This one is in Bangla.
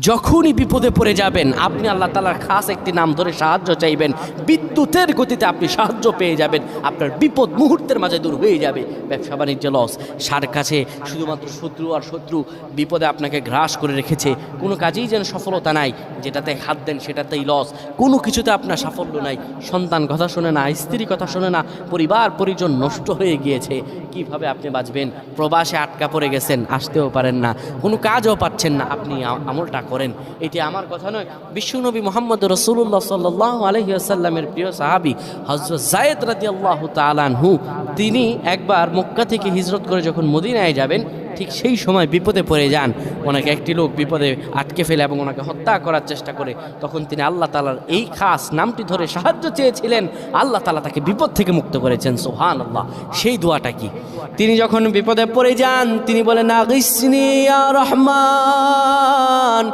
যখনই বিপদে পড়ে যাবেন আপনি আল্লাহ তাআলার খাস একটি নাম ধরে সাহায্য চাইবেন, বিদ্যুতের গতিতে আপনি সাহায্য পেয়ে যাবেন, আপনার বিপদ মুহূর্তের মাঝে দূর হয়ে যাবে। ব্যবসা বাণিজ্য লস, সার কাছে শুধুমাত্র শত্রু আর শত্রু বিপদে আপনাকে গ্রাস করে রেখেছে, কোনো কাজেই যেন সফলতা নাই, যেটাতে হাত দেন সেটাতেই লস, কোনো কিছুতে আপনার সাফল্য নাই, সন্তান কথা শোনে না, স্ত্রী কথা শোনে না, পরিবার পরিজন নষ্ট হয়ে গিয়েছে, কিভাবে আপনি বাঁচবেন? প্রবাসে আটকা পড়ে গেছেন, আসতেও পারেন না, কোনো কাজও পাচ্ছেন না, আপনি আমলটা করেন। এটি আমার কথা নয়, বিশ্বনবী মুহাম্মদ রাসূলুল্লাহ সাল্লাল্লাহু আলাইহি ওয়াসাল্লামের প্রিয় সাহাবী হযরত যায়েদ রাদিয়াল্লাহু তাআলা আনহু, তিনি একবার মক্কা থেকে হিজরত করে যখন মদিনায় যাবেন, ঠিক সেই সময় বিপদে পড়ে যান। ওনাকে একটি লোক বিপদে আটকে ফেলে এবং ওনাকে হত্যা করার চেষ্টা করে। তখন তিনি আল্লাহ তাআলার এই খাস নামটি ধরে সাহায্য চেয়েছিলেন, আল্লাহ তাআলা তাকে বিপদ থেকে মুক্ত করেছেন। সুবহানাল্লাহ। সেই দোয়াটা কি? তিনি যখন বিপদে পড়ে যান তিনি বলেন, আগিসনি ইয়া রহমান।